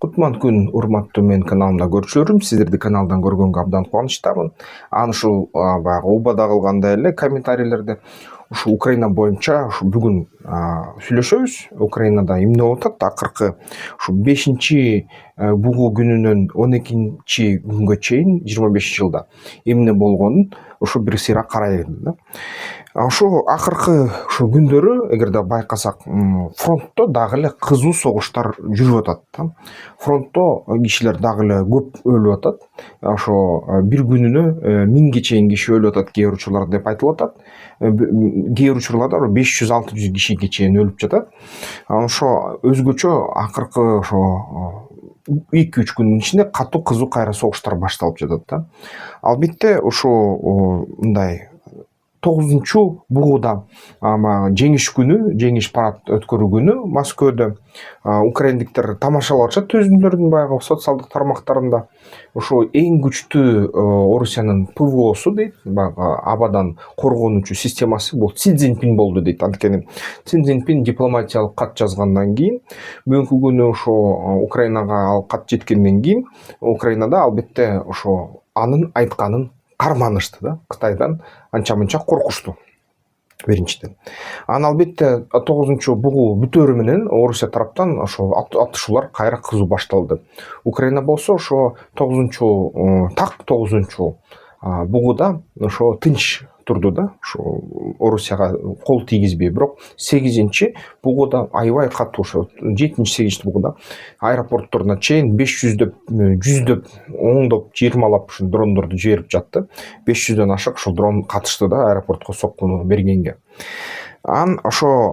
Кутман күн урматтуу мен каналымда көрчүлөрүм. Сиздерди каналдан көргөнгө абдан кубанычтамын. Аны ушул баягы убада кылгандай эле комментарийлерде ушу Украина боюнча ушу бүгүн сүйлөшөбүз. Украинада эмне болуп атат? Акыркы ушу 5 бугуу күнүнөн 12 күнгө чейин 25 жылда эмне болгонун ушу бир сыйра карайлы да. Ошо акыркы ушу күндөрү эгерде байкасак, фронтто дагы эле кызуу согуштар жүрүп атат. Фронтто кишилер дагы эле көп өлүп атат. Ошо бир күнүнө 1000ге чейин киши өлүп атат кээ бир учурларда деп айтылып атат. Кээ бир учурларда 500-600 кишиге чейин өлүп жатат. Ошо өзгөчө акыркы ошо 2-3 күндүн ичинде катуу кызуу кайра согуштар башталып жатат да. Албетте ошо мындай 9-бугуда жеңиш күнү, жеңиш парад өткөрүү күнү Москвада украиндиктер тамашалап атышат өзүлөрүнүн баягы социалдык тармактарында. Ошо эң күчтүү Орусиянын ПВОсу дейт, баягы абадан коргонуучу системасы бул Си Цзиньпин болду дейт. Анткени Си Цзиньпин дипломатиялык кат жазгандан кийин, бүгүнкү күнү ошо Украинага ал кат жеткенден кийин, Украинада албетте ошо анын айтканын карманышты да. Кытайдан анча-мынча коркушту биринчиден. Анан албетте 9-бугуу бүтөөрү менен Орусия тараптан ошо атышуулар кайра кызуу башталды. Украина болсо ошо 9-бугуда ошо тынч турду да. Ошо Орусияга кол тийгизбей, бирок 8-бугуда аябай катуу, ошо 7-8-бугуда аэропортторуна чейин 500дөп, 100дөп, 10доп, 20лап ушул дрондорду жиберип жатты. 500дөн ашык ушул дрон катышты да аэропортко соккуну бергенге. Анан ошо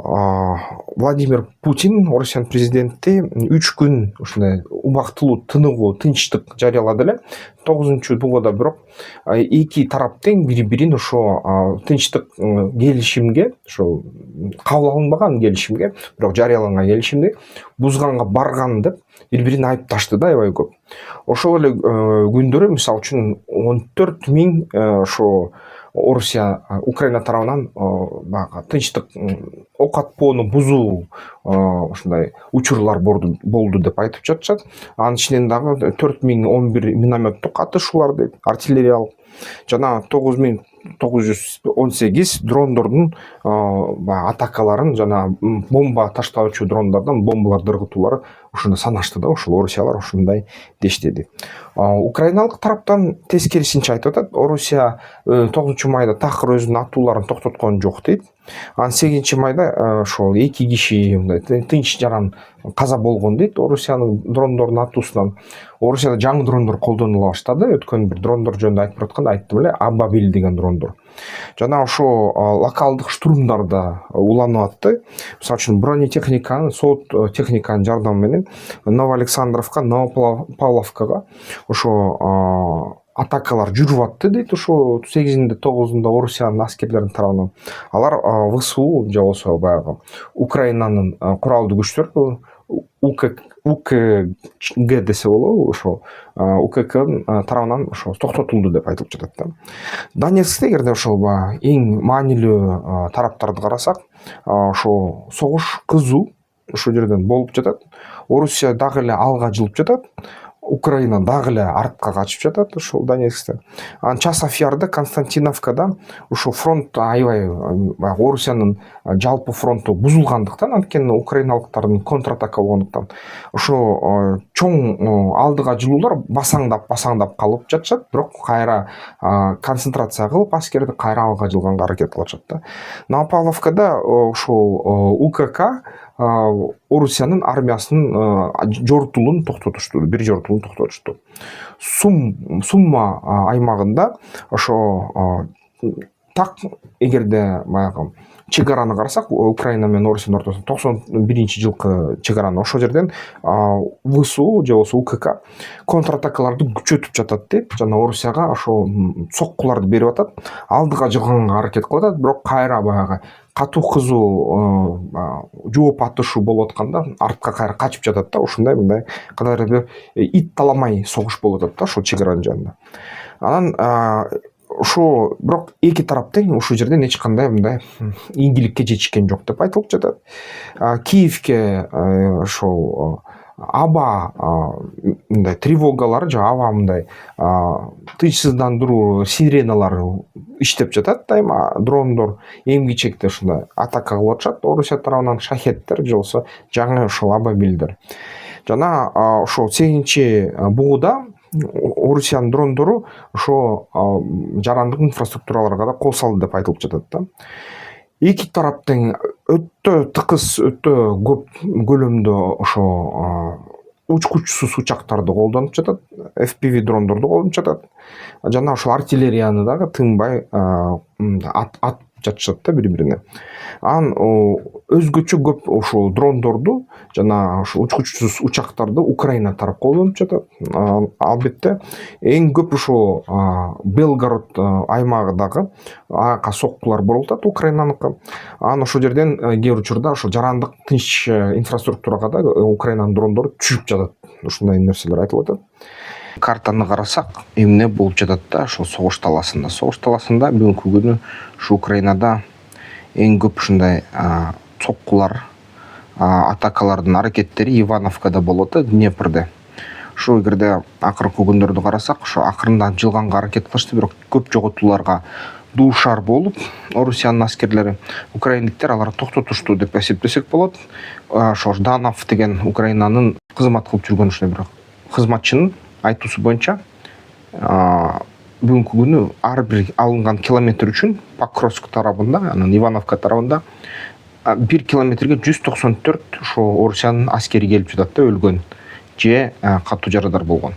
Владимир Путин, Орусиянын президенти 3 күн ушундай убактылуу тыныгуу, тынчтык жарыялады эле. 9-бугуда бирок эки тарап тең бири-бирин ошо тынчтык келишимге, ошо кабыл алынбаган келишимге, бирок жарыяланган келишимди бузганга барган деп бири-бирин айыпташты да аябай көп. Ошол эле күндөрү мисалы үчүн 14 000 ошо Орусия, Украина тарабынан баягы тынчтык окатпоону бузуу ушундай учурлар болду деп айтып жатышат. Анын ичинен дагы 4011 минометтук атышуулар дейт, артиллериялык жана 9918 дрондордун атакаларын жана бомба таштоочу дрондордон бомбалар дыргытуулары ушуну санашты да. Ошол орусиялар ушундай дештеди. Украиналык тараптан тескерисинче айтып атат. Орусия 9-майда такыр өзүнүн атууларын токтоткон жок дейт. Анан 8-майда ошол 2 киши мындай тынч жаран каза болгон дейт Орусиянын дрондорунун атуусунан. Орусияда жаңы дрондор колдонула баштады. Өткөн бир дрондор жөнүндө айтып атканда айттым эле, Абабил деген дрондор. Жана ошо локалдык штурмдарда уланып атты. Мисалы үчүн бронетехниканын, соот техниканын жардамы менен Новоалександровка, Новопавловкага ошо атакалар жүрүп атты дейт. Ошо 8-9 Орусиянын аскерлеринин тарабынан. Алар ВСУ же болбосо баягы Украинанын куралдуу күчтөрү УКГ десе болобу, ошо УККнын тарабынан ошо токтотулду деп айтылып жатат да. Донецкте эгерде ошол эң маанилүү тараптарды карасак, ошо согуш кызуу ошол жерден болуп жатат. Орусия дагы эле алга жылып жатат. Украина дагы эле артка качып жатат ошол Донецкте. Анан Часов Ярда, Константиновкада ушул фронт аябай Орусиянын жалпы фронту бузулгандыктан, анткени украиналыктардын контратака болгондуктан ошо чоң алдыга жылуулар басаңдап калып жатышат, бирок кайра концентрация кылып аскерди кайра алга жылганга аракет кылышат да. Новопавловкада ошол УКК Орусиянын армиясынын жортулун токтотушту, бир жортулун токтотушту. Сумма аймагында ошо так эгерде баягы чек-араны карасак, Украина менен Орусиянын ортосунда 91-жылкы чек-араны, ошол жерден ВСУ же болбосо УКК контратакаларды күчөтүп жатат дейт. Жана Орусияга ошо соккуларды берип атат, алдыга жылганга аракет кылып атат, бирок кайра баягы катуу кызуу жооп атышуу болуп атканда артка кайра качып жатат да. Ушундай мындай кадайра бир ит таламай согуш болуп атат да ошол чек-аранын жанында. Анан ошо бирок эки тарап тең ушул жерден эч кандай мындай ийгиликке жетишкен жок деп айтылып жатат. Киевке ошол аба мындай тревогалар же аба мындай тынчсыздандыруу сиреналары иштеп жатат дайыма. Дрондор эң кичекте ушундай атака кылып атышат Орусия тарабынан, шахеттер же болбосо жаңы ошол абабилдер. Жана ошол 8-бугуда Орусиянын дрондору ошо жарандык инфраструктураларга да кол салды деп айтылып жатат да. Эки тараптын өтө тыкыз, өтө көп көлөмдө ошо учкучсуз учактарды колдонуп жатат, FPV дрондорду колдонуп жатат. Жана ошол артиллерияны дагы тынбай атып жатышат да бири-бирине. Анан өзгөчө көп ошол дрондорду жана ошол учкучсуз учактарды Украина тарап колдонуп жатат. Албетте эң көп ошол Белгород аймагындагы аяка соккулар болуп атат Украинаныкы. Анан ошол жерден кээ бир учурда ошол жарандык тынч инфраструктурага да Украинанын дрондору түшүп жатат. Ушундай нерселер айтылып атат. Картаны карасак, эмне болуп жатат да ошол согуш таласында. Согуш таласында бүгүнкү күнү ушу Украинада эң көп ушундай соккулар, атакалардын аракеттери Ивановкада болот, Днепрде. Ошо эгерде акыркы күндөрдү карасак, ошо акырындан жылганга аракет кылышты, бирок көп жоготууларга дуушар болуп, Орусиянын аскерлери, украиндиктер аларды токтотушту деп эсептесек болот. Ошо Жданов деген Украинанын кызмат кылып жүргөн ушундай бир кызматчынын айтуусу боюнча, бүгүнкү күнү ар бир алынган километр үчүн Покровск тарабында, анан Ивановка тарабында 1 километрге 194 ошо Орусиянын аскери келип жатат да, өлгөн же катуу жарадар болгон.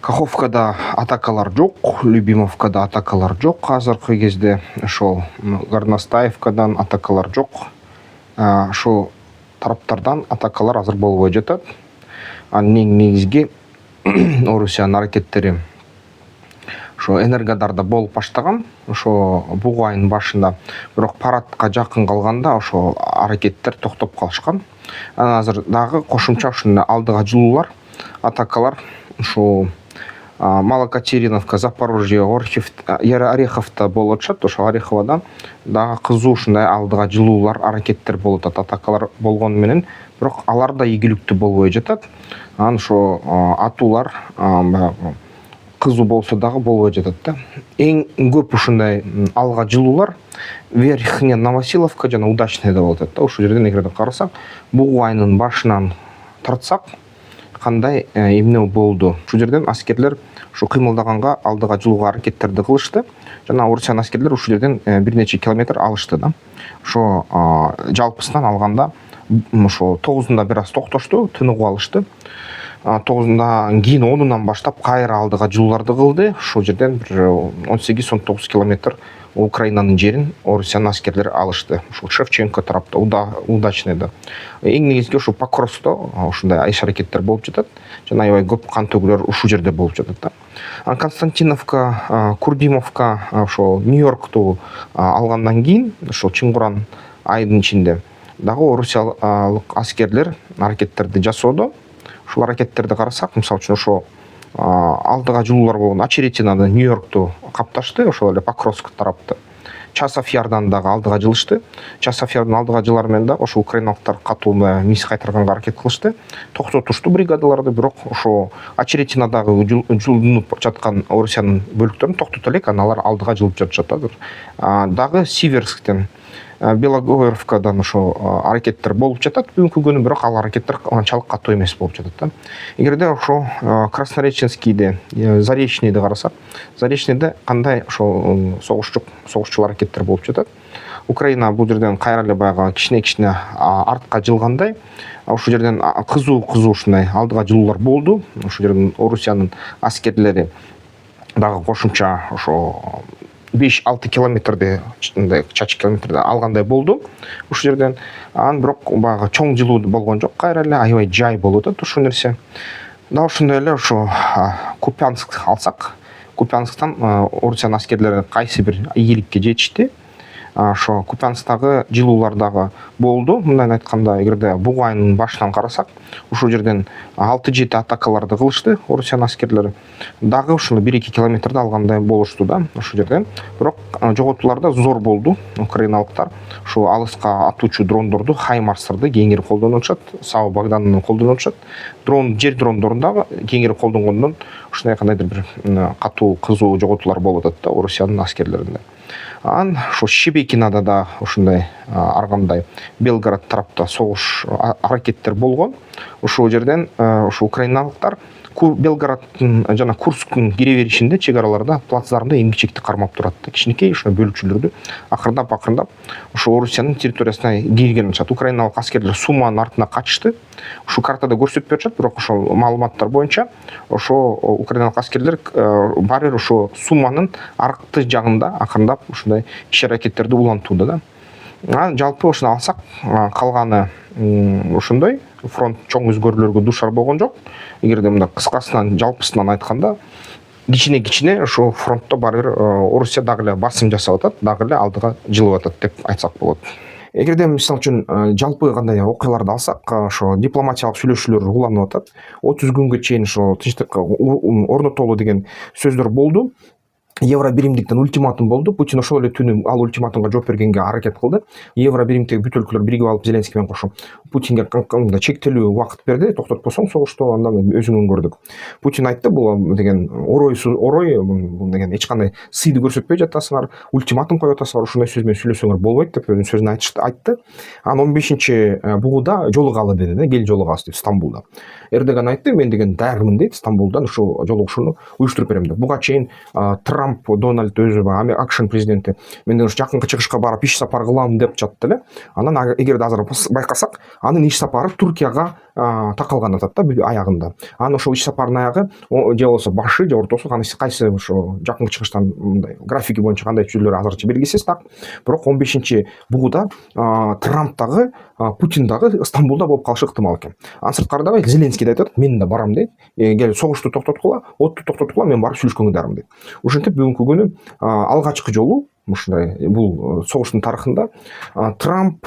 Каховкада атакалар жок, Любимовкада атакалар жок азыркы кезде, ошол Горностаевкадан атакалар жок. Ошол тараптардан атакалар азыр болбой жатат. Анын эң негизги Орусиянын аракеттери ошо Энергодарда болуп баштаган, ошо бугу айынын башында, бирок парадка жакын калганда ошо аракеттер токтоп калышкан. Анан азыр дагы кошумча ушундай алдыга жылуулар, атакалар ушул Малокатериновка, Запорожье, Ореховто болуп атышат. Ошо Ореховадан дагы кызуу ушундай алдыга жылуулар, аракеттер болуп атат, атакалар болгону менен, бирок алар да ийгиликтүү болбой жатат. Анан ошо атуулар кызуу болсо дагы болбой жатат да. Эң көп ушундай алга жылуулар Верхняя Новосиловка жана Удачныйда болуп атат да. Ошол жерден эгерде карасак, бугу айынын башынан тартсак, кандай эмне болду? Ушул жерден аскерлер ушу кыймылдаганга, алдыга жылууга аракеттерди кылышты. Жана Орусиянын аскерлери ушул жерден бир нече километр алышты да. Ошо жалпысынан алганда ошо 9-да бир аз токтошту, тыныгып алышты. 9-дан кийин 10-унан баштап кайра алдыга жылууларды кылды. Ошол жерден бир 18-19 километр Украинанын жерин Орусиянын аскерлери алышты. Ушул Шевченко тарапта, Удачныйда. Эң негизги ошо Покровскто ушундай иш-аракеттер болуп жатат. Жана аябай көп кан төгүүлөр ушул жерде болуп жатат да. Константиновка, Курдимовка, ошо Нью-Йоркту алгандан кийин, ошол Чыңгуран айдын ичинде дагы орусиялык аскерлер аракеттерди жасоодо. Ушул аракеттерди карасак, мисалы үчүн ошо алдыга жылуулар болгон Очеретинада Нью-Йоркту капташты, ошол эле Покровск тарапты. Часов Ярдан дагы алдыга жылышты. Часов Ярдын алдыга жылары менен да ошо украиналыктар катуу мисс кайтарганга аракет кылышты. Токтотушту бригадаларды, бирок ошо Очеретинадагы жылынып жаткан Орусиянын бөлүктөрүн токтото элек, анан алар алдыга жылып жатышат. Дагы Сиверскден, Белогоровкадан ошо аракеттер болуп жатат бүгүнкү күнү, бирок ал аракеттер анчалык катуу эмес болуп жатат да. Эгерде ошо Краснореченскийде, Заречныйды карасак, Заречныйда кандай ошо согушчул аракеттер болуп жатат. Украина бул жерден кайра эле баягы кичине артка жылгандай, ошол жерден кызуу ушундай алдыга жылуулар болду. Ошол жерден Орусиянын аскерлери дагы кошумча ошо 5-6 километрде, чачы километрде алгандай болду ушул жерден. Анан бирок баягы чоң жылуу болгон жок, кайра эле аябай жай болуп атат ушул нерсе. Да ошондой эле ошо Купянск алсак, Купянсктан Орусиянын аскерлери кайсы бир ийгиликке жетишти. ошо Купянстагы жылуулардагы болду. Мындан айтканда, эгерде буг айынын башынан карасак, ушул жерден 6-7 атакаларды кылышты Орусиянын аскерлери. Дагы ушуну 1-2 километрди алгандай болушту да ошол жерден. Бирок жоготуулар да зор болду. Украиналыктар ушул алыска атуучу дрондорду, хаймарстерди кеңири колдонуп атышат, САУ Богдановну колдонуп атышат. Жер дрондорун дагы кеңири колдонгондон ушундай кандайдыр бир катуу кызуу жоготуулар болуп атат да Орусиянын аскерлеринде. Ошо Шебекинада да ушундай ар кандай Белград тарапта согуш аракеттер болгон. Ошол жерден ошо украиналыктар Белграддын жана Курсктун кире беришинде, чек араларда, плацдарында эмгичекти кармап турат да. Кичинекей ошо бөлүкчүлөрдү акырындап ошо Орусиянын территориясына кирген атышат. Украиналык аскерлер Суманын артына качышты. Ушул картада көрсөтпөй атышат, бирок ошол маалыматтар боюнча ошо украиналык аскерлер баары бир ошо Суманын аркы жагында акырындап ушундай иш-аракеттерди улантууда да. Жалпы ошону алсак, калганы ошондой фронт чоң өзгөрүүлөргө дуушар болгон жок. Эгерде мындай кыскасынан, жалпысынан айтканда, кичине ошо фронтто баары бир Орусия дагы эле басым жасап атат, дагы эле алдыга жылып атат деп айтсак болот. Эгерде мисалы үчүн жалпы кандай окуяларды алсак, ошо дипломатиялык сүйлөшүүлөр уланып атат. 30 күнгө чейин ошо тынчтык орнотолуу деген сөздөр болду. Евро биримдиктен ультиматум болду. Путин ошол эле түнү ал ультиматумга жооп бергенге аракет кылды. Евро биримдиктеги бүт өлкөлөр биригип алып Зеленский менен кошо Путинге чектелүү убакыт берди. Токтотпосоң согушту, андан өзүңөн көрдүк. Путин айтты, бул деген орой бул деген эч кандай сыйды көрсөтпөй жатасыңар, ультиматум коюп атасыңар, ушундай сөз менен сүйлөсөңөр болбойт деп өзүнүн сөзүн айтты. Анан 15-бугуда жолугалы деди да, кел жолугабыз деп Стамбулда. Эрдоган айтты, мен деген даярмын дейт, Стамбулдан ушул жолугушууну уюштуруп берем деп. Буга чейин Дональд өзү акшн президенти мен жакынкы чыгышка барып иш сапар кылам деп жатты эле. Анан эгерде азыр байкасак, анын иш сапары Туркияга такалган атат да аягында. Анан ошол иш сапарынын аягы же болбосо башы же ортосу кайсы ошо жакынкы чыгыштан мындай графики боюнча кандай түзүлөрү азырча белгисиз так. Бирок 15-бугуда Трамп дагы Путин дагы Стамбулда болуп калышы ыктымал экен. Анын сырткары Зеленский да айтат, мен да барам дейт. Кел согушту токтоткула, отту токтоткула, мен барып сүйлөшкөнгө даярмын дейт. Ошентип бүгүнкү күнү алгачкы жолу ушундай бул согуштун тарыхында Трамп,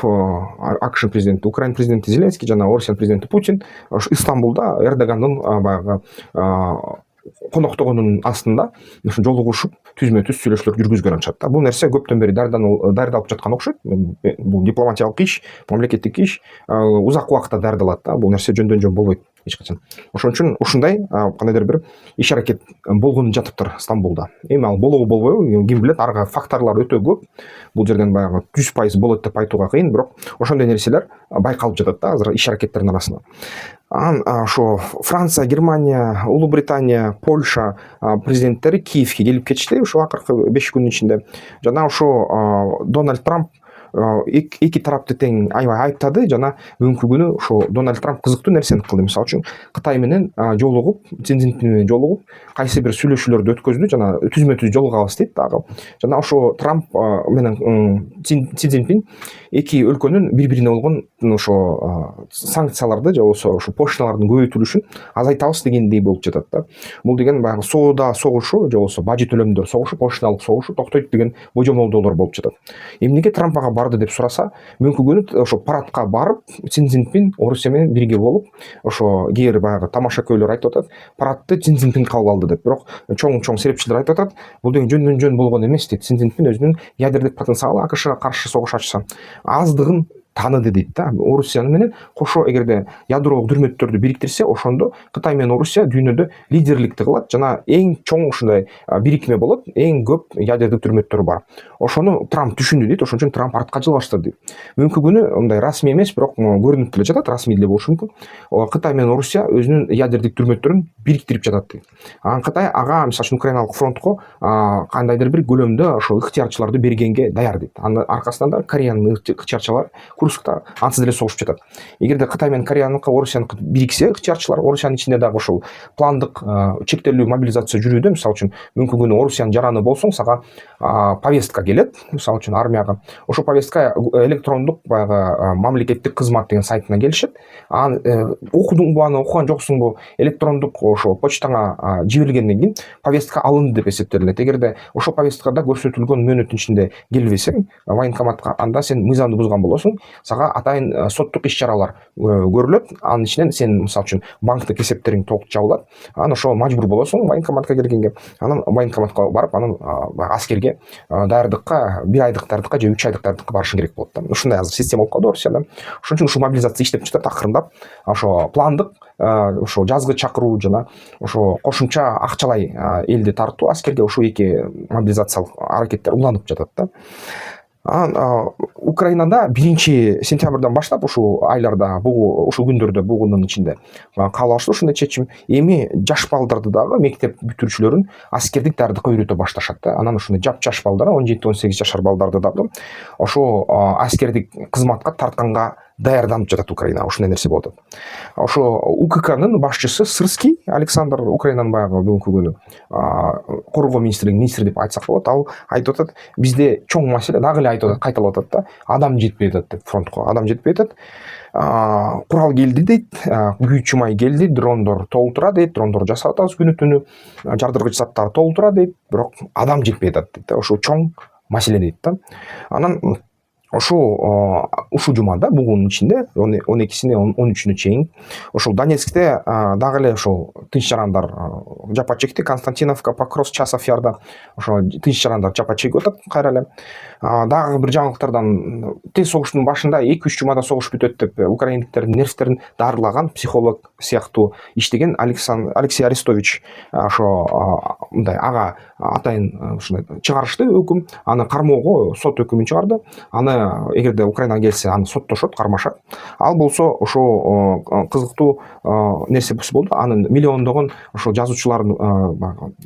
акш президенти, Украина президенти Зеленский жана Орусия президенти Путин Стамбулда Эрдогандын баягы коноктогонунун астында жолугушуп түзмө-түз сүйлөшүүлөр жүргүзгөн атышат да. Бул нерсе көптөн бери даярдалып жаткан окшойт. Бул дипломатиялык иш, мамлекеттик иш узак убакытта даярдалат да. Бул нерсе жөндөн жөн болбойт эч качан. Ошон үчүн ушундай кандайдыр бир иш аракет болгону жатыптыр Стамбулда. Эми ал болобу болбойбу, ким билет, арга факторлор өтө көп. Бул жерден баягы 100% болот деп айтууга кыйын, бирок ошондой нерселер байкалып жатат да азыр иш аракеттердин арасында. Ошо Франция, Германия, Улуу Британия, Польша президенттери Киевге келип кетишти ушул акыркы 5 күнүн ичинде. Жана ошо Дональд Трамп эки тарапты тең аябай айыптады жана бүгүнкү күнү ошо Дональд Трамп кызыктуу нерсени кылды. Мисалы үчүн Кытай менен жолугуп, Цзиньцзин менен жолугуп, кайсы бир сүйлөшүүлөрдү өткөздү жана түзмө-түз жолугабыз дейт дагы. Жана ошо Трамп менен Цзиньцзин эки өлкөнүн бири-бирине болгон ошо санкцияларды же болбосо ошо пошталардын көбөйтүлүшүн азайтабыз дегендей болуп жатат да. Бул деген баягы соода согушу же болбосо бажы төлөмдөр согушу, пошталык согушу токтойт деген божомолдоолор болуп жатат. Эмнеге Трамп ага барды деп сураса, бүгүнкү күнү ошо парадка барып, Цзиньцзин Орусия менен бирге болуп, ошо кээ бир баягы тамашакөйлөр айтып атат, парадты Цзиньцзин кабыл алды деп. Бирок чоң серепчилер айтып атат, бул деген жөндөн жөн болгон эмес дейт. Цзиньцзин өзүнүн ядердик потенциалы АКШга каршы согуш ачса аздыгын тааныды дейт да. Орусия менен кошо эгерде ядролук дүрмөттөрдү бириктирсе, ошондо Кытай менен Орусия дүйнөдө лидерликти кылат жана эң чоң ушундай бирикме болот, эң көп ядердик дүрмөттөр бар. Ошону Трамп түшүндү дейт, ошон үчүн Трамп артка жылбаштыр дейт. Бүгүнкү күнү мындай расмий эмес, бирок көрүнүп деле жатат, расмий деле болушу мүмкүн. Кытай менен Орусия өзүнүн ядердик дүрмөттөрүн бириктирип жатат дейт. Анан Кытай ага мисалы үчүн Украиналык фронтко кандайдыр бир көлөмдө ошо ыктыярчыларды бергенге даяр дейт. Анын аркасынан да Кореянын ыктыярчылары Курскта ансыз деле согушуп жатат. Эгерде Кытай менен Кореяныкы, Орусияныкы бириксе ыктыярчылар, Орусиянын ичинде дагы ошол пландык чектелүү мобилизация жүрүүдө, мисалы үчүн мүмкүн күнү Орусиянын жараны болсоң, сага повестка келет, мисалы үчүн армияга. Ошол повестка электрондук баягы мамлекеттик кызмат деген сайтына келишет. Окудуңбу аны, окуган жоксуңбу, электрондук ошо почтаңа жиберилгенден кийин повестка алынды деп эсептелет. Эгерде ошол повесткада көрсөтүлгөн мөөнөттүн ичинде келбесең, военкоматка, анда сен мыйзамды бузган болосуң, сага атайын соттук иш чаралар көрүлөт. Анын ичинен сен мисалы үчүн банктык эсептериң толук жабылат. Анан ошо мажбур болосуң военкоматка келгенге. Анан военкоматка барып, анан аскерге даярдыкка, 1 айдык даярдыкка же 3 айдык даярдыкка барышың керек болот да. Ушундай азыр система болуп калды Орусияда. Ошон үчүн ушул мобилизация иштеп жатат акырындап. Ошо пландык ошо жазгы чакыруу жана ошо кошумча акчалай элди тартуу аскерге, ошо эки мобилизациялык аракеттер уланып жатат да. Украинада 1-сентябрдан баштап ушул айларда, ушул күндөрдө, бугунун ичинде кабыл алышты ушундай чечим. Эми жаш балдарды дагы, мектеп бүтүрүүчүлөрүн аскердик даярдыкка үйрөтө башташат да. Анан ушундай жаш балдар, 17-18 жашар балдарды дагы ошо аскердик кызматка тартканга даярданып жатат Украина. Ушундай нерсе болуп атат. Ошо УККнын башчысы Сырский Александр, Украинанын баягы бүгүнкү күнү коргоо министри деп айтсак болот. Ал айтып атат, бизде чоң маселе, дагы эле айтып атат, кайталап атат да, адам жетпей атат деп, фронтко адам жетпей атат. Курал келди дейт, күйүүчү май келди, дрондор толтура дейт, дрондор жасап атабыз күнү түнү, жардыргыч заттар толтура дейт, бирок адам жетпей атат дейт. Ошо чоң маселе дейт да. Анан ушул жумада, бугунун ичинде 12-сине 13-үнө чейин ошол Донецкте дагы эле ошол тынч жарандар жапа чекти. Константиновка, Покровск, Часов Ярда ошо тынч жарандар жапа чегип атат кайра эле. Дагы бир жаңылыктардан, тез согуштун башында 2-3 жумада согуш бүтөт деп украиндиктердин нервтерин дарылаган психолог сыяктуу иштеген Алексей Арестович ошо мындай ага атайын ушундай чыгарышты өкүм, аны кармоого сот өкүмүн чыгарды. Аны эгерде Украинага келсе, аны соттошот, кармашат. Ал болсо ошо кызыктуу нерсе болду. Анын миллиондогон ошо жазуучулардын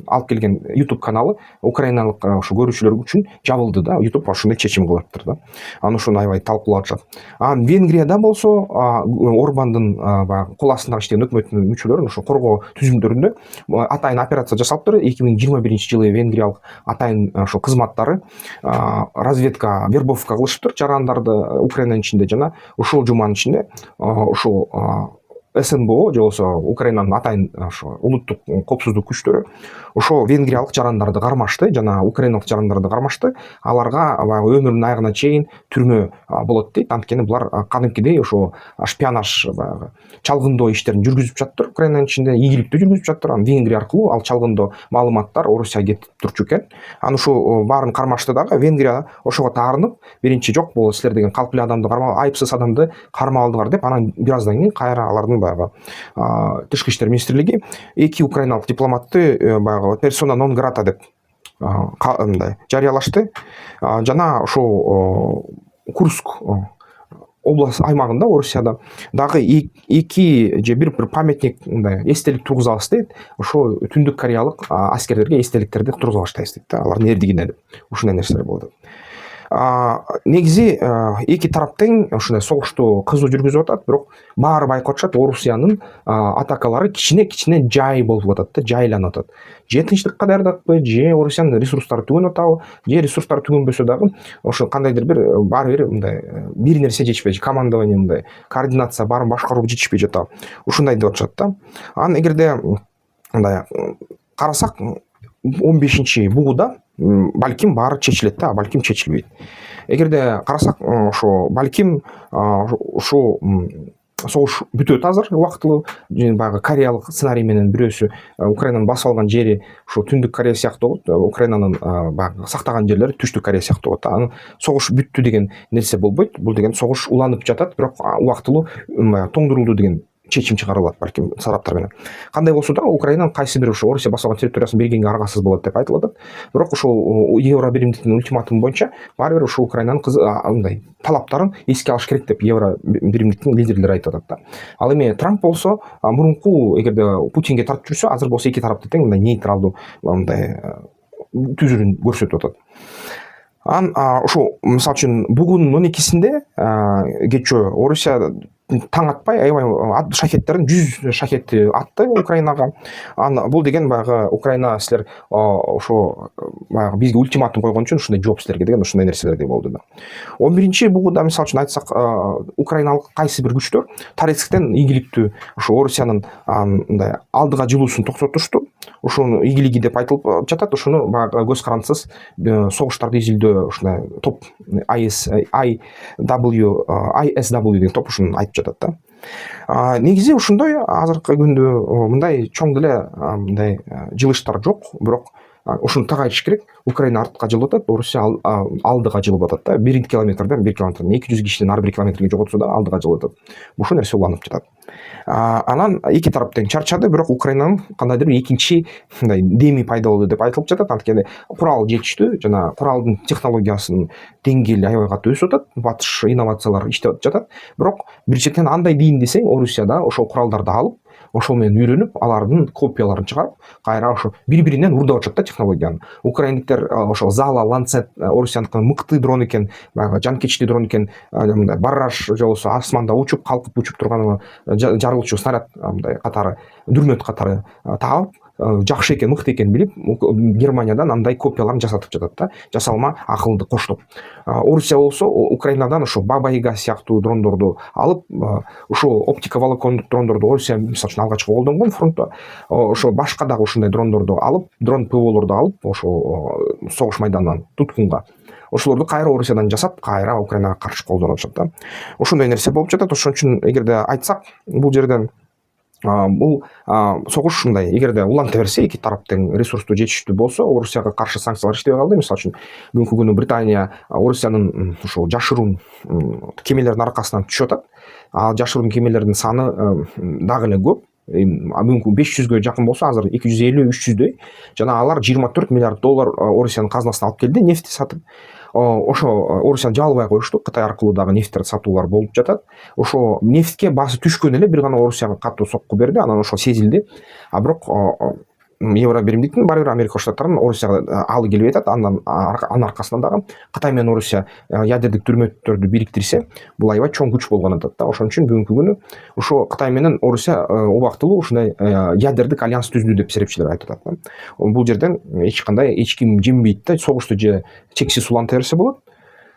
алып келген YouTube каналы украиналык ошо көрүүчүлөр үчүн жабылды да. YouTube ошондой чечим кылыптыр да. Аны ушуну аябай талкуулап жатышат. Венгрияда болсо Орбандын кол астында иштеген өкмөттүн мүчөлөрүн ошо коргоо түзүмдөрүндө атайын операция жасалыптыр. 2021-жылы Венгриялык атайын ошо кызматтары разведка, вербовка кылышыптыр жарандарды Украинанын ичинде. Жана ушул жуманын ичинде ушул СНБО же болбосо Украинанын атайын ошо улуттук коопсуздук күчтөрү ошо венгриялык жарандарды кармашты жана украиналык жарандарды кармашты. Аларга баягы өмүрүнүн аягына чейин түрмө болот дейт. Анткени булар кадимкидей ошо шпионаж, баягы чалгындоо иштерин жүргүзүп жатыптыр Украинанын ичинде, ийгиликтүү жүргүзүп жатыптыр. Анан Венгрия аркылуу ал чалгындоо маалыматтар Орусияга кетип турчу экен. Анан ушу баарын кармашты дагы. Венгрия ошого таарынып, биринчи жок, бул силер деген калп эле адамды айыпсыз адамды кармап алдыңар деп, анан бир аздан кийин кайра алардын баягы тышкы иштер министрлиги 2 украиналык дипломатты баягы персона нон грата деп мындай жарыялашты. Жана ошо Курск область аймагында, Орусияда дагы 2 же 1 памятник, мындай эстелик тургуза алабыз дейт. Ошо түндүк кореялык аскерлерге эстеликтерди тургуза баштайбыз дейт да, алардын эрдигине деп. Ушундай нерселер болот. Негизи эки тарап тең ушундай согушту кызуу жүргүзүп атат, бирок баары байкап атышат, Орусиянын атакалары кичине жай болуп атат да, жайланып атат. Же тынчтыкка даярдыкпы, же Орусиянын ресурстары түгөнүп атабы, же ресурстары түгөнбөсө дагы ошо кандайдыр баары бир мындай бир нерсе жетишпей, командование, мындай координация, баарын башкаруу жетишпей жатабы. Ушундай деп атышат да. Анан эгерде мындай карасак 15-бугуда балким баары чечилет да, балким чечилбейт. Эгерде карасак ошо балким ошо согуш бүтөт азыр убактылуу. Баягы кореялык сценарий менен бирөөсү Украинанын басып алган жери ошо Түндүк Корея сыяктуу болот, Украинанын баягы сактаган жерлери Түштүк Корея сыяктуу болот. Анын согуш бүттү деген нерсе болбойт. Бул деген согуш уланып жатат, бирок убактылуу тоңдурулду деген чечим чыгарылат балким сараптар менен. Кандай болсо да Украинанын кайсы бир ошо Орусия басып алган территориясын бергенге аргасыз болот деп айтылып атат. Бирок ошол Евро биримдиктин ультиматуму боюнча баары бир ошо Украинанын мындай талаптарын эске алыш керек деп Евро биримдиктин лидерлери айтып атат да. Ал эми Трамп болсо мурунку эгерде Путинге тартып жүрсө, азыр болсо эки тарапты тең мындай нейтралдуу мындай түзүрүн көрсөтүп атат. ошо мисалы үчүн бүгүн 12-синде кечөө Орусия таң атпай аябай шахеттердин 100 шахети атты Украинага. Бул деген баягы Украина силер ошо баягы бизге ультиматум койгон үчүн ушундай жооп силерге деген ушундай нерселерди болду да. 11-чи бугуда мисалы үчүн айтсак, украиналык кайсы бир күчтөр Торецктен ийгиликтүү ошо Орусиянын мындай алдыга жылуусун токтотушту. Ошону ийгилиги деп айтылып жатат. Ошону баягы көз карандысыз согуштарды изилдөө ушундай топ ISW деген топ ушуну айтып жатат да. Негизи ушундай азыркы күндө мындай чоң деле мындай жылыштар жок, бирок ушуну так айтыш керек. Украина артка жылып атат, Орусия алдыга жылып атат да. 1 километрден 200 кишиден ар бир километрге жоготсо да алдыга жылып атат. Ушул нерсе уланып жатат. Анан эки тарап тең чарчады, бирок Украинанын кандайдыр бир экинчи мындай деми пайда болду деп айтылып жатат. Анткени курал жетиштүү жана куралдын технологиясынын деңгээли аябай катуу өсүп атат. Батыш инновациялар иштеп жатат. Бирок бир четинен андай дейин десең, Орусияда ошол куралдарды алып, ошол менен үйрөнүп, алардын копияларын чыгарып, кайра ошо бири-биринен урдап атышат да технологияны. Украиндиктер ошол Зала, Ланцет, Орусияныкы мыкты дрон экен, баягы жанкечтүү дрон экен, мындай барраж же болбосо асманда учуп, калкып учуп турган жарылуучу снаряд мындай катары, дүрмөт катары таап, жакшы экен, мыкты экен билип, Германиядан андай копияларын жасатып жатат да, жасалма акылды коштоп. Орусия болсо Украинадан ошо Баба-Яга сыяктуу дрондорду алып, ошо оптика волокондук дрондорду Орусия мисалы үчүн алгачкы колдонгон фронтто, ошо башка дагы ушундай дрондорду алып, дрон ПВОлорду алып, ошо согуш майданынан туткунга ошолорду кайра Орусиядан жасап, кайра Украинага каршы колдонуп атышат да. Ошондой нерсе болуп жатат. Ошон үчүн эгерде айтсак, бул жерден бул согуш ушундай, эгерде уланта берсе, эки тарап тең ресурстуу жетиштүү болсо, Орусияга каршы санкциялар иштебей калды. Мисалы үчүн бүгүнкү күнү Британия Орусиянын ушул жашыруун кемелердин аркасынан түшүп атат. Ал жашыруун кемелердин саны дагы эле көп. Бүгүнкү 500гө жакын болсо, азыр 250-300дөй. Жана алар 24 миллиард доллар Орусиянын казынасына алып келди, нефти сатып. Ошо Орусияны жабылбай коюшту, Кытай аркылуу дагы нефттерди сатуулар болуп жатат. Ошо нефтке баасы түшкөн эле бир гана Орусияга катуу сокку берди, анан ошо сезилди. Бирок Евро биримдиктин баары бир Америка Штаттарынын Орусияга алы келбей атат. Анын аркасынан дагы Кытай менен Орусия ядердик дүрмөттөрдү бириктирсе, бул аябай чоң күч болгон атат да. Ошон үчүн бүгүнкү күнү ошо Кытай менен Орусия убактылуу ушундай ядердик альянс түздү деп серепчилер айтып атат да. Бул жерден эч ким жеңбейт да, согушту же чексиз уланта берсе болот.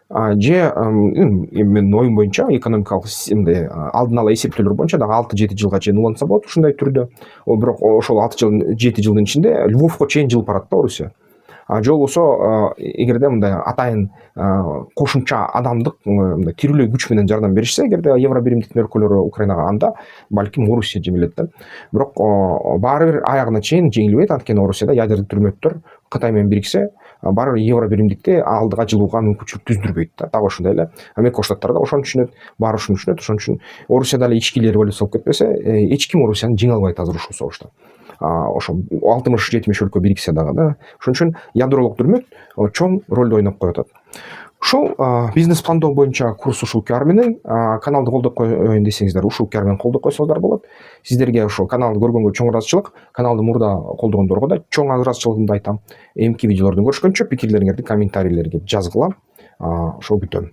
Же менин оюм боюнча экономикалык мындай алдын ала эсептөөлөр боюнча дагы 6-7 жылга чейин уланса болот ушундай түрдө. Бирок ошол 6-7 жылдын ичинде Львовко чейин жылып барат да Орусия. Же болбосо эгерде мындай атайын кошумча адамдык мындай тирүүлөй күч менен жардам беришсе, эгерде Евро биримдиктин өлкөлөрү Украинага, анда балким Орусия жеңилет да. Бирок баары бир аягына чейин жеңилбейт, анткени Орусияда ядердик дүрмөттөр Кытай менен бириксе, баары бир Евро биримдикти алдыга жылууга мүмкүнчүлүк түздүрбөйт да. Дагы ошондой эле Америка Штаттары да ошону түшүнөт, баары ушуну түшүнөт. Ошон үчүн Орусияда эле ички революция болуп кетпесе, эч ким Орусияны жеңе албайт азыр ушул согушта. Ошо 60-70 өлкө бириксе дагы да. Ошон үчүн ядролук дүрмөт чоң ролду ойноп коюп атат. Ушул бизнес пландоо боюнча курс ушул QR менен, каналды колдоп коеюн десеңиздер, ушул QR менен колдоп койсоңуздар болот. Сиздерге ушул каналды көргөнгө чоң ыраазычылык, каналды мурда колдогондорго да чоң ыраазычылыгымды айтам. Эмки видеолордон көрүшкөнчө пикирлериңерди комментарийлерге жазгыла. Ошол күтөм.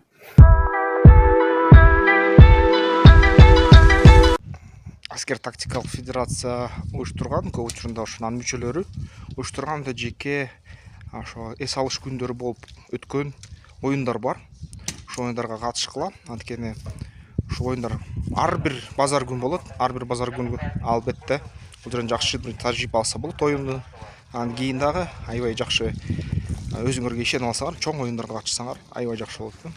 Аскер тактикалык федерация уюштурган, көп учурунда ошонун мүчөлөрү уюштурган жеке ошо эс алыш күндөрү болуп өткөн оюндар бар. Ошол оюндарга катышкыла. Анткени ушул оюндар ар бир базар күн болот. Ар бир базар күнү албетте бул жерден жакшы бир тажрыйба алса болот оюнду. Анан кийин дагы аябай жакшы өзүңөргө ишенип алсаңар, чоң оюндарга катышсаңар аябай жакшы болот да.